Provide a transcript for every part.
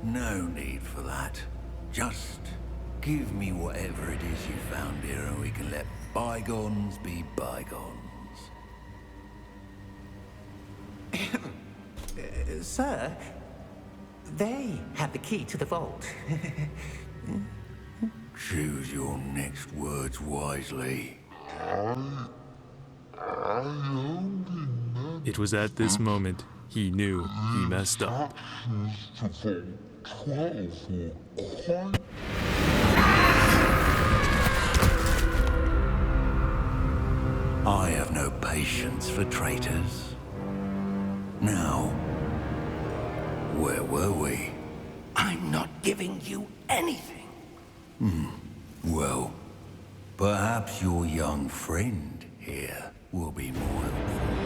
No need for that. Just give me whatever it is you found here and we can let bygones be bygones. Sir, they have the key to the vault. Choose your next words wisely. It was at this moment he knew he messed up. I have no patience for traitors. Now, where were we? I'm not giving you anything. Well, perhaps your young friend here will be more helpful.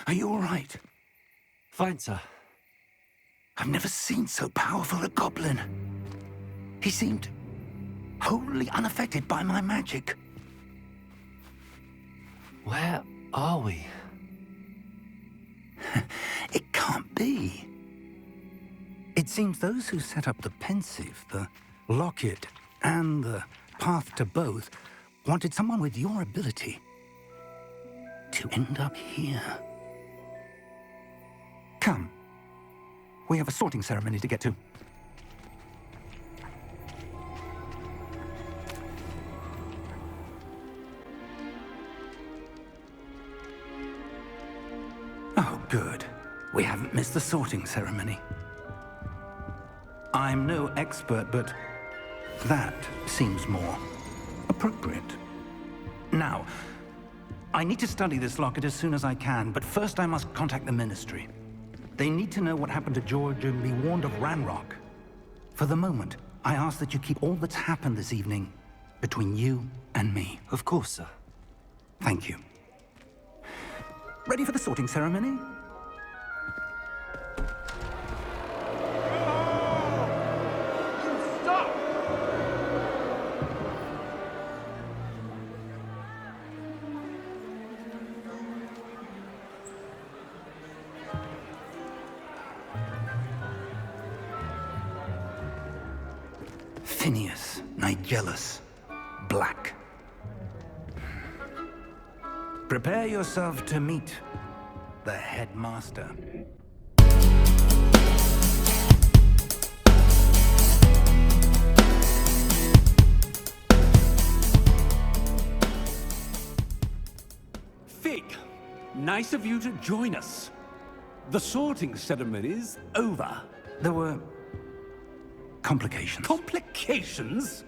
Are you all right? Fine, sir. I've never seen so powerful a goblin. He seemed wholly unaffected by my magic. Where are we? It can't be. It seems those who set up the pensive, the locket, and the path to both wanted someone with your ability to end up here. Come. We have a sorting ceremony to get to. Oh, good. We haven't missed the sorting ceremony. I'm no expert, but that seems more appropriate. Now, I need to study this locket as soon as I can, but first I must contact the Ministry. They need to know what happened to George and be warned of Ranrock. For the moment, I ask that you keep all that's happened this evening between you and me. Of course, sir. Thank you. Ready for the sorting ceremony? Phineas, Nigellus, Black. Prepare yourself to meet the headmaster. Fig, nice of you to join us. The sorting ceremony's over. There were complications. Complications?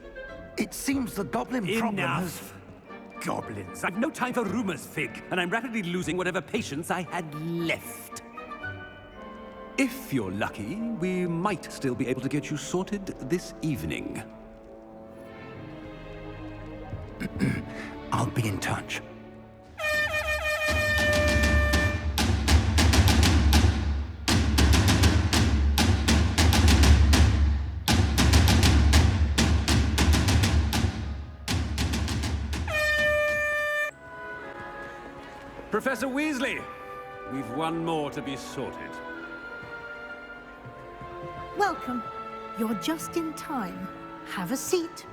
It seems the goblin problem has... Enough. goblins! I've no time for rumors, Fig, and I'm rapidly losing whatever patience I had left. If you're lucky, we might still be able to get you sorted this evening. I'll be in touch. Professor Weasley, we've one more to be sorted. Welcome. You're just in time. Have a seat.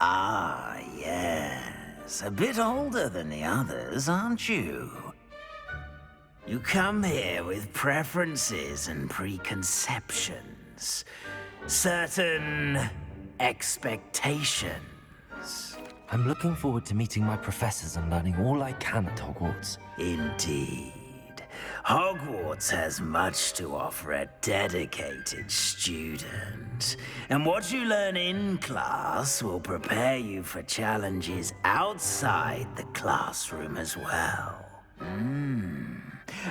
Ah, yes. A bit older than the others, aren't you? You come here with preferences and preconceptions. Certain expectations. I'm looking forward to meeting my professors and learning all I can at Hogwarts. Indeed. Hogwarts has much to offer a dedicated student. And what you learn in class will prepare you for challenges outside the classroom as well.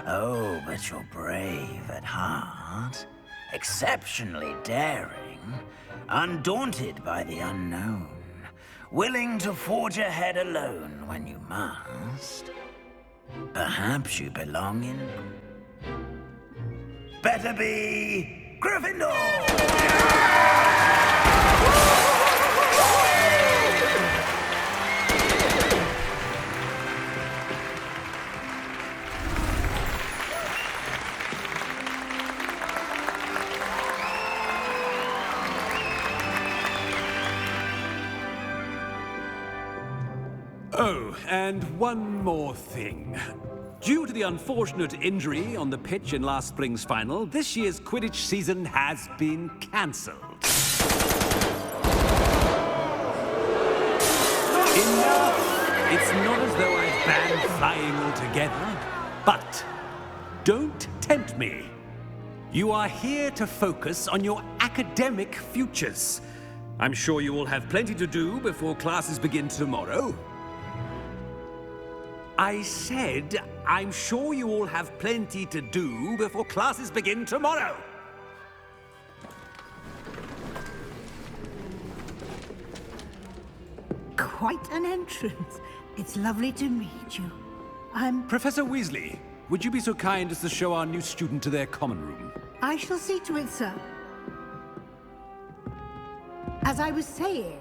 Oh, but you're brave at heart. Exceptionally daring. Undaunted by the unknown. Willing to forge ahead alone when you must. Perhaps you belong in... Better be... Gryffindor! Oh, and one more thing. Due to the unfortunate injury on the pitch in last spring's final, this year's Quidditch season has been cancelled. Enough! It's not as though I've banned flying altogether, but don't tempt me. You are here to focus on your academic futures. I'm sure you all have plenty to do before classes begin tomorrow. I said, I'm sure you all have plenty to do before classes begin tomorrow. Quite an entrance. It's lovely to meet you. I'm... Professor Weasley, would you be so kind as to show our new student to their common room? I shall see to it, sir. As I was saying,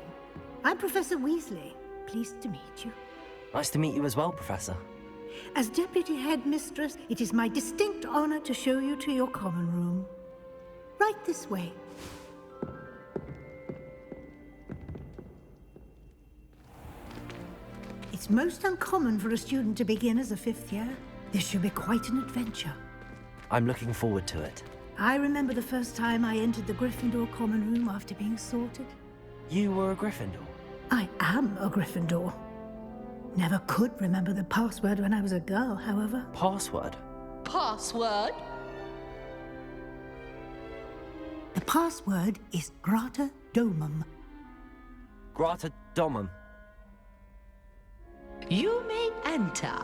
I'm Professor Weasley. Pleased to meet you. Nice to meet you as well, Professor. As Deputy Headmistress, it is my distinct honor to show you to your common room. Right this way. It's most uncommon for a student to begin as a fifth year. This should be quite an adventure. I'm looking forward to it. I remember the first time I entered the Gryffindor common room after being sorted. You were a Gryffindor? I am a Gryffindor. Never could remember the password when I was a girl, however. Password? Password? The password is Grata Domum. Grata Domum. You may enter.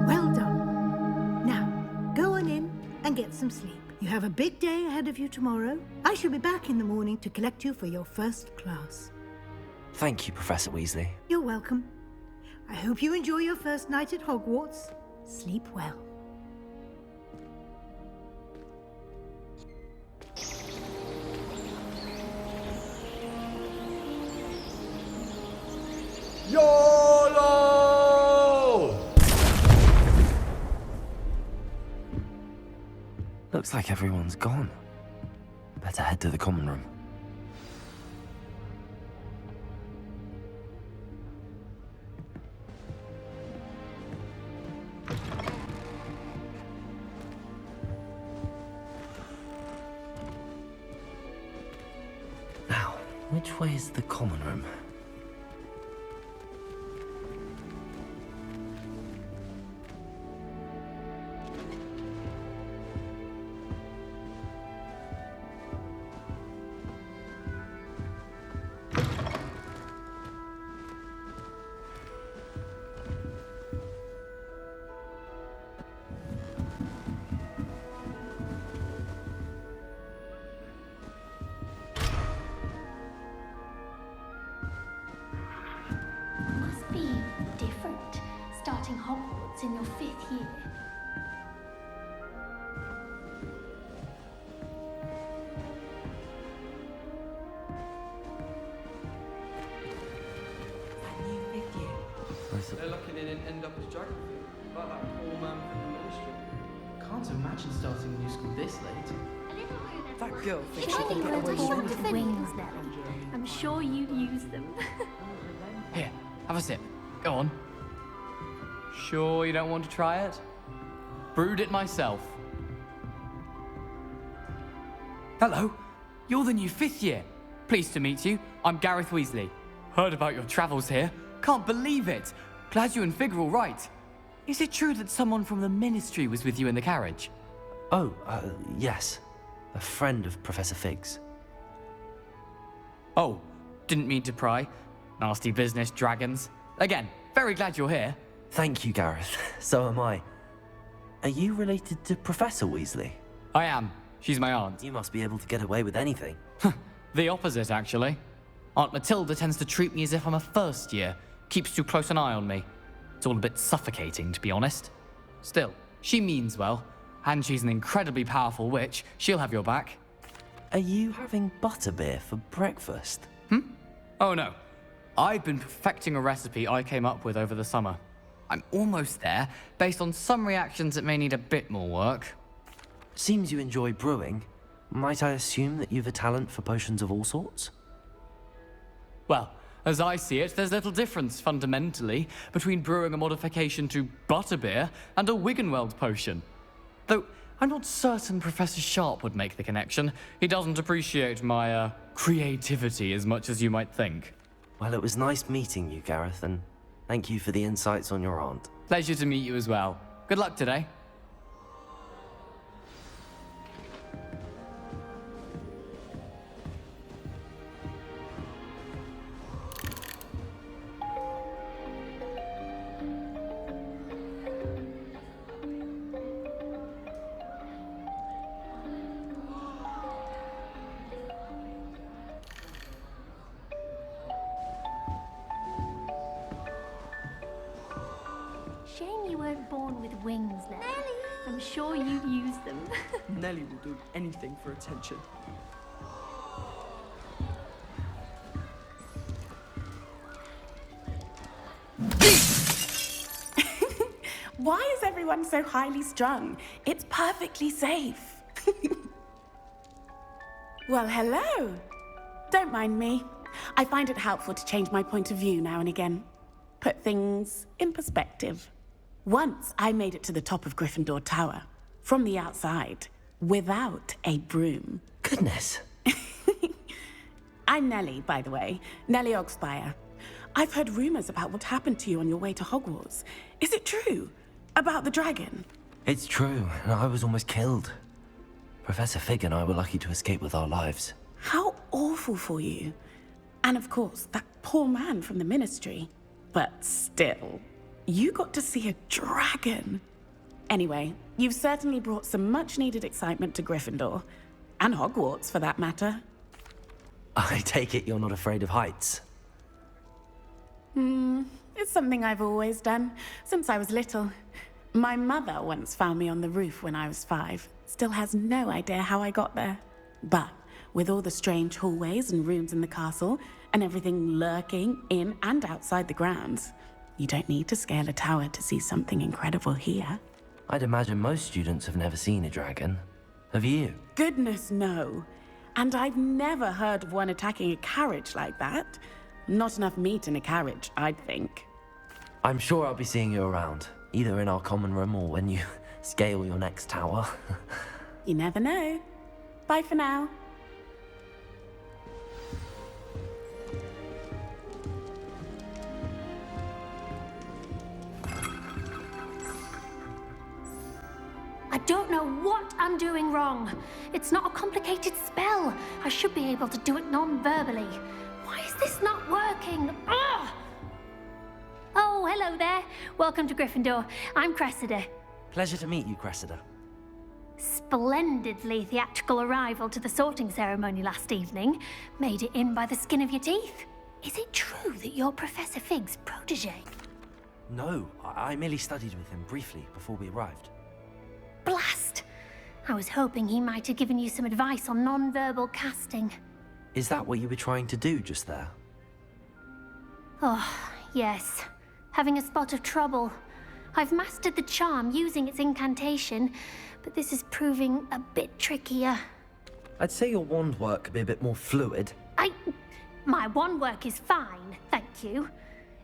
Well done. Now, go on in and get some sleep. You have a big day ahead of you tomorrow. I shall be back in the morning to collect you for your first class. Thank you, Professor Weasley. You're welcome. I hope you enjoy your first night at Hogwarts. Sleep well. YOLO! Looks like everyone's gone. Better head to the common room. Now, which Which way is the common room? Must be different, starting Hogwarts in your 5th year. They're lucky they didn't end up as dragon food, like that poor man from the ministry. Can't imagine starting a new school this late. That girl thinks she Surely can you get were away born with with wings, Nelly. I'm sure you'd use them. Here, have a sip. Go on. Sure you don't want to try it? Brewed it myself. Hello, you're the new 5th year. Pleased to meet you. I'm Gareth Weasley. Heard about your travels here. Can't believe it. Glad you and Fig are all right. Is it true that someone from the Ministry was with you in the carriage? Oh, yes. A friend of Professor Fig's. Oh, didn't mean to pry. Nasty business, dragons. Again, very glad you're here. Thank you, Gareth. So am I. Are you related to Professor Weasley? I am. She's my aunt. You must be able to get away with anything. The opposite, actually. Aunt Matilda tends to treat me as if I'm a first year. Keeps too close an eye on me. It's all a bit suffocating, to be honest. Still, she means well. And she's an incredibly powerful witch. She'll have your back. Are you having butterbeer for breakfast? Oh no. I've been perfecting a recipe I came up with over the summer. I'm almost there, based on some reactions that may need a bit more work. Seems you enjoy brewing. Might I assume that you've a talent for potions of all sorts? Well, as I see it, there's little difference, fundamentally, between brewing a modification to butterbeer and a Wiggenweld potion. Though, I'm not certain Professor Sharp would make the connection. He doesn't appreciate my, creativity as much as you might think. Well, it was nice meeting you, Gareth, and thank you for the insights on your aunt. Pleasure to meet you as well. Good luck today. Shame you weren't born with wings, Nelly. I'm sure you'd use them. Nelly will do anything for attention. Why is everyone so highly strung? It's perfectly safe. Well, hello. Don't mind me. I find it helpful to change my point of view now and again. Put things in perspective. Once I made it to the top of Gryffindor Tower, from the outside, without a broom. Goodness. I'm Nellie, by the way. Nellie Ogspire. I've heard rumors about what happened to you on your way to Hogwarts. Is it true? About the dragon? It's true, and I was almost killed. Professor Fig and I were lucky to escape with our lives. How awful for you. And of course, that poor man from the Ministry. But still, you got to see a dragon. Anyway, you've certainly brought some much-needed excitement to Gryffindor. And Hogwarts, for that matter. I take it you're not afraid of heights. It's something I've always done, since I was little. My mother once found me on the roof when I was 5. Still has no idea how I got there. But with all the strange hallways and rooms in the castle, and everything lurking in and outside the grounds, you don't need to scale a tower to see something incredible here. I'd imagine most students have never seen a dragon. Have you? Goodness, no. And I've never heard of one attacking a carriage like that. Not enough meat in a carriage, I'd think. I'm sure I'll be seeing you around, either in our common room or when you scale your next tower. You never know. Bye for now. don't know what I'm doing wrong. It's not a complicated spell. I should be able to do it non-verbally. Why is this not working? Ugh! Oh, hello there. Welcome to Gryffindor. I'm Cressida. Pleasure to meet you, Cressida. Splendidly theatrical arrival to the sorting ceremony last evening. Made it in by the skin of your teeth. Is it true that you're Professor Fig's protege? No, I merely studied with him briefly before we arrived. Blast! I was hoping he might have given you some advice on non-verbal casting. Is that what you were trying to do just there? Oh, yes. Having a spot of trouble. I've mastered the charm using its incantation, but this is proving a bit trickier. I'd say your wand work could be a bit more fluid. My wand work is fine, thank you.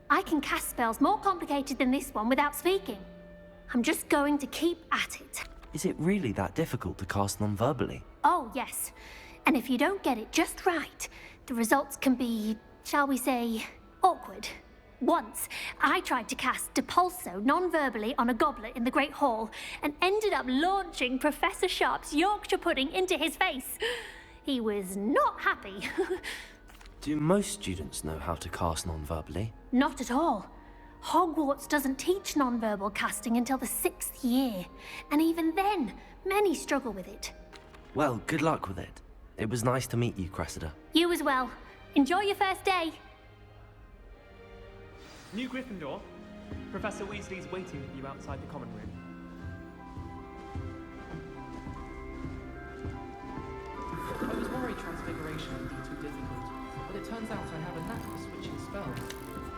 I can cast spells more complicated than this one without speaking. I'm just going to keep at it. Is it really that difficult to cast non-verbally? Oh, yes. And if you don't get it just right, the results can be, shall we say, awkward. Once, I tried to cast Depulso non-verbally on a goblet in the Great Hall and ended up launching Professor Sharp's Yorkshire pudding into his face. He was not happy. Do most students know how to cast non-verbally? Not at all. Hogwarts doesn't teach non-verbal casting until the 6th year. And even then, many struggle with it. Well, good luck with it. It was nice to meet you, Cressida. You as well. Enjoy your first day. New Gryffindor, Professor Weasley's waiting for you outside the common room. I was worried transfiguration would be too difficult, but it turns out I have a knack for switching spells.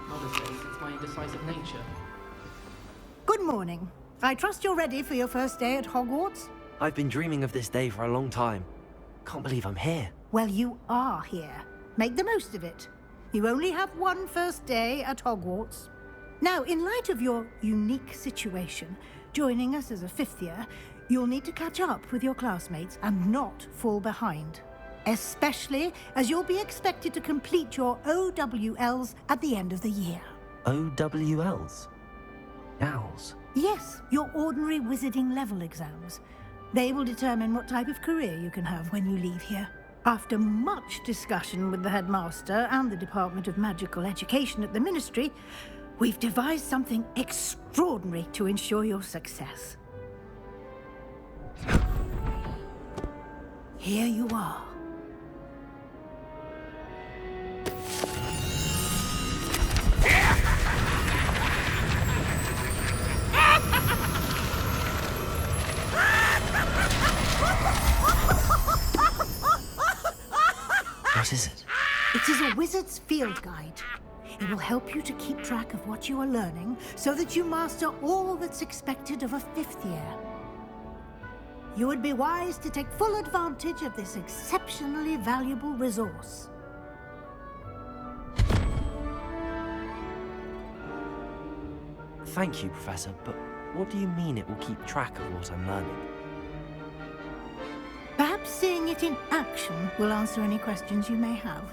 Mother says it's my indecisive nature. Good morning. I trust you're ready for your first day at Hogwarts? I've been dreaming of this day for a long time. Can't believe I'm here. Well, you are here. Make the most of it. You only have one first day at Hogwarts. Now, in light of your unique situation, joining us as a 5th year, you'll need to catch up with your classmates and not fall behind. Especially as you'll be expected to complete your OWLs at the end of the year. OWLs? Owls? Yes, your ordinary wizarding level exams. They will determine what type of career you can have when you leave here. After much discussion with the headmaster and the Department of Magical Education at the Ministry, we've devised something extraordinary to ensure your success. Here you are. What is it? It is a wizard's field guide. It will help you to keep track of what you are learning so that you master all that's expected of a 5th year. You would be wise to take full advantage of this exceptionally valuable resource. Thank you, Professor, but what do you mean it will keep track of what I'm learning? Perhaps seeing it in action will answer any questions you may have.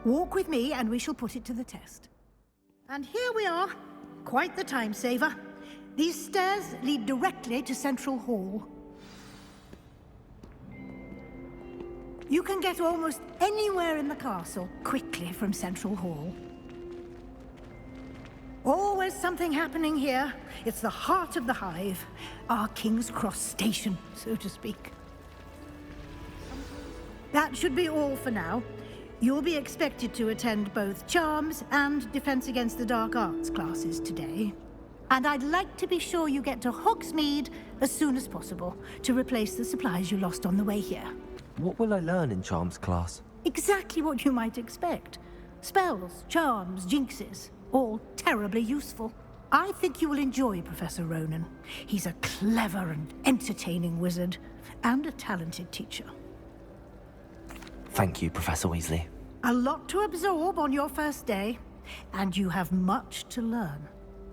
Walk with me and we shall put it to the test. And here we are. Quite the time saver. These stairs lead directly to Central Hall. You can get almost anywhere in the castle quickly from Central Hall. Always something happening here. It's the heart of the Hive. Our King's Cross station, so to speak. That should be all for now. You'll be expected to attend both Charms and Defense Against the Dark Arts classes today. And I'd like to be sure you get to Hogsmeade as soon as possible to replace the supplies you lost on the way here. What will I learn in Charms class? Exactly what you might expect. Spells, charms, jinxes, all terribly useful. I think you will enjoy Professor Ronan. He's a clever and entertaining wizard, and a talented teacher. Thank you, Professor Weasley. A lot to absorb on your first day, and you have much to learn.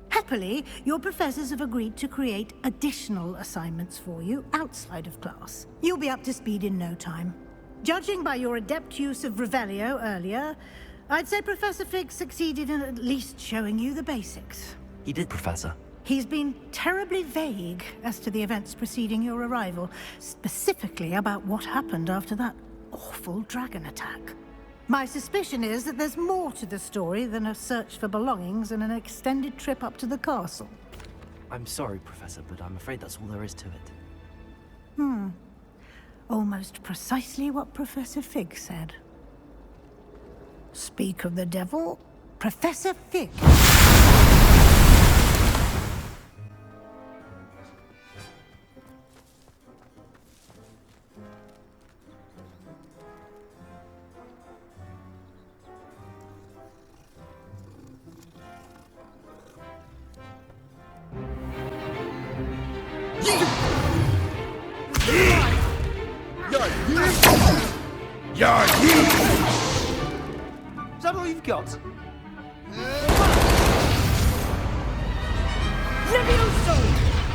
Happily, your professors have agreed to create additional assignments for you outside of class. You'll be up to speed in no time. Judging by your adept use of Revelio earlier, I'd say Professor Fig succeeded in at least showing you the basics. He did, Professor. He's been terribly vague as to the events preceding your arrival, specifically about what happened after that awful dragon attack. My suspicion is that there's more to the story than a search for belongings and an extended trip up to the castle. I'm sorry, Professor, but I'm afraid that's all there is to it. Almost precisely what Professor Fig said. Speak of the devil, Professor Fig. Is that all you've got?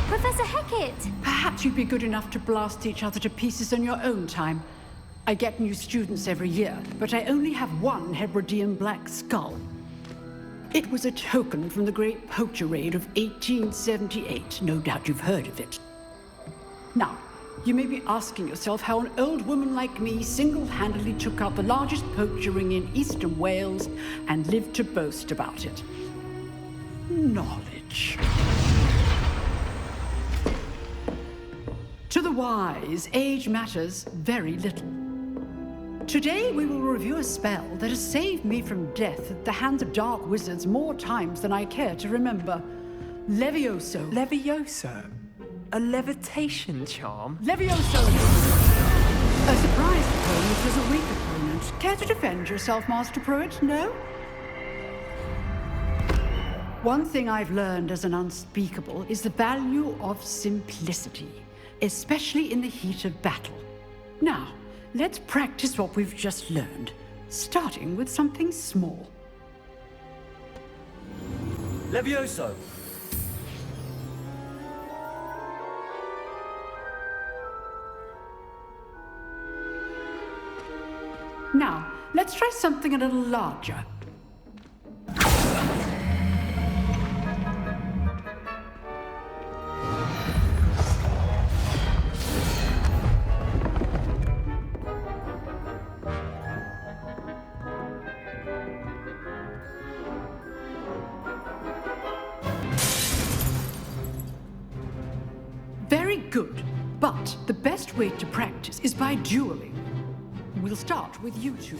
Professor Hecat! Perhaps you'd be good enough to blast each other to pieces on your own time. I get new students every year, but I only have one Hebridean black skull. It was a token from the Great Poacher Raid of 1878. No doubt you've heard of it. Now, you may be asking yourself how an old woman like me single-handedly took out the largest poacher ring in eastern Wales and lived to boast about it. Knowledge. To the wise, age matters very little. Today we will review a spell that has saved me from death at the hands of dark wizards more times than I care to remember. Levioso. Levioso? A levitation charm? Levioso! A surprise opponent is a weak opponent. Care to defend yourself, Master Pruitt? No? One thing I've learned as an unspeakable is the value of simplicity, especially in the heat of battle. Now, let's practice what we've just learned, starting with something small. Levioso! Now, let's try something a little larger. Very good, but the best way to practice is by dueling. We'll start with you two.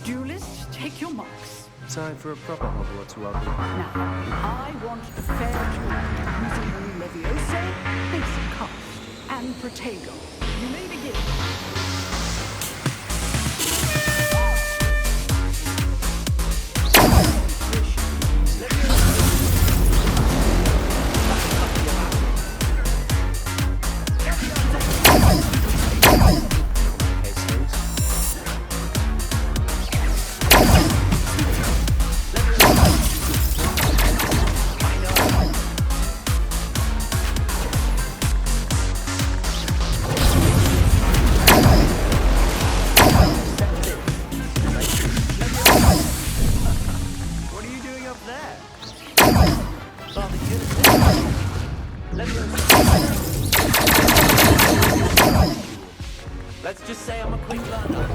Duelists, take your marks. Time for a proper Hogwarts wobble. Now, I want a fair duel using Levioso, basic cast, and Protego. You may begin. Let's just say I'm a quick learner.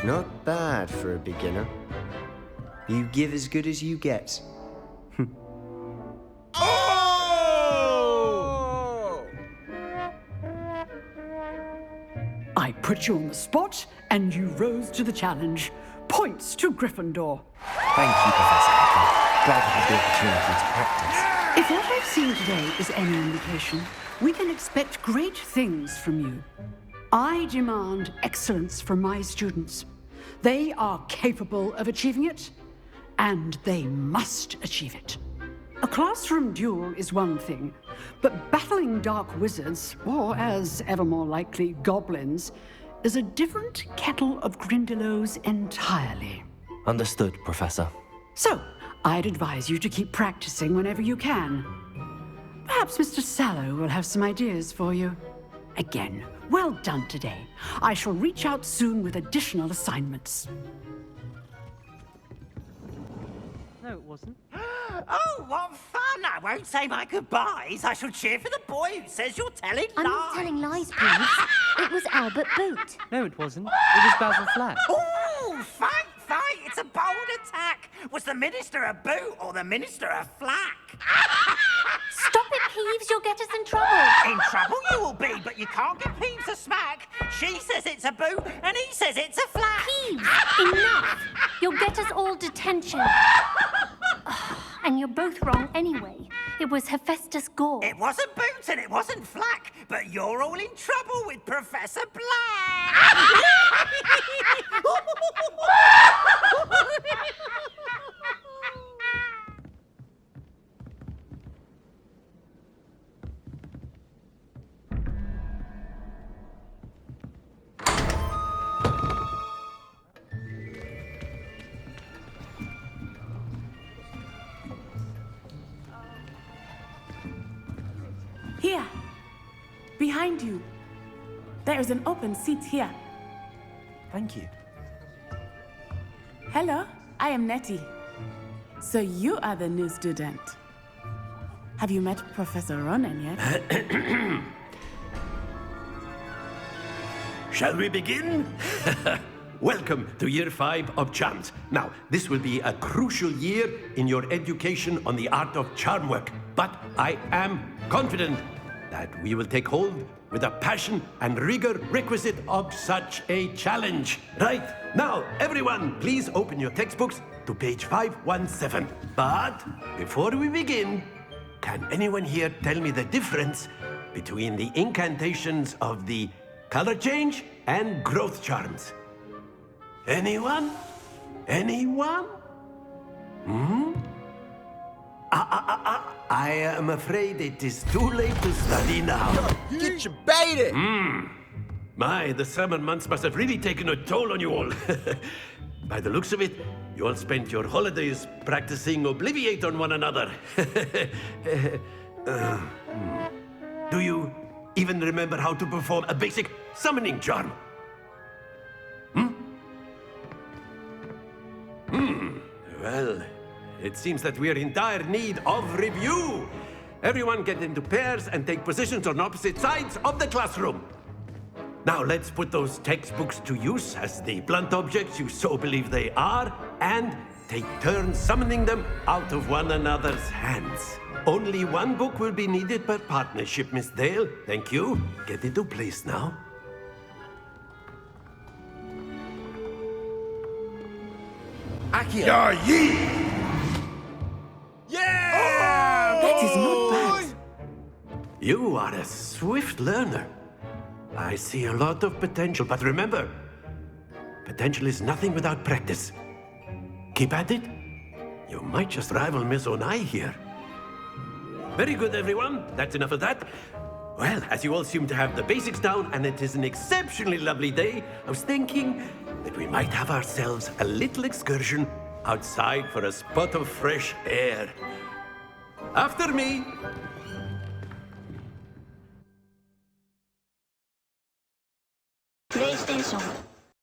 Not bad for a beginner. You give as good as you get. I put you on the spot, and you rose to the challenge. Points to Gryffindor. Thank you, Professor Hecat. Glad to have the opportunity to practice. If what I've seen today is any indication, we can expect great things from you. I demand excellence from my students. They are capable of achieving it, and they must achieve it. A classroom duel is one thing, but battling dark wizards, or as ever more likely, goblins, is a different kettle of Grindylows entirely. Understood, Professor. So, I'd advise you to keep practicing whenever you can. Perhaps Mr. Sallow will have some ideas for you. Again, well done today. I shall reach out soon with additional assignments. No, it wasn't. Oh, what fun! I won't say my goodbyes. I shall cheer for the boy who says you're telling lies. I'm not telling lies, Peeves. It was Albert Boot. No, it wasn't. It was Basil Flack. Oh, fight! It's a bold attack. Was the minister a boot or the minister a flack? Stop it, Peeves. You'll get us in trouble. In trouble you will be, but you can't give Peeves a smack. She says it's a boot and he says it's a flack. Peeves, enough. You'll get us all detention. And you're both wrong anyway. It was Hephaestus Gore. It wasn't boot and it wasn't flack, but you're all in trouble with Professor Black. Here, behind you. There is an open seat here. Thank you. Hello, I am Nettie. So you are the new student. Have you met Professor Ronan yet? Shall we begin? Welcome to Year 5 of Charms. Now, this will be a crucial year in your education on the art of charm work, but I am confident that we will take hold with the passion and rigor requisite of such a challenge. Right, now, everyone, please open your textbooks to page 517. But before we begin, can anyone here tell me the difference between the incantations of the color change and growth charms? Anyone? Anyone? I am afraid it is too late to study now. Get your baited! My, the summer months must have really taken a toll on you all. By the looks of it, you all spent your holidays practicing Obliviate on one another. Do you even remember how to perform a basic summoning charm? Well, it seems that we are in dire need of review. Everyone get into pairs and take positions on opposite sides of the classroom. Now let's put those textbooks to use as the blunt objects you so believe they are, and take turns summoning them out of one another's hands. Only one book will be needed per partnership, Miss Dale. Thank you. Get into place now. Yeah! That is not bad. You are a swift learner. I see a lot of potential, but remember, potential is nothing without practice. Keep at it. You might just rival Miss Onai here. Very good, everyone. That's enough of that. Well, as you all seem to have the basics down, and it is an exceptionally lovely day, I was thinking that we might have ourselves a little excursion outside for a spot of fresh air. After me. PlayStation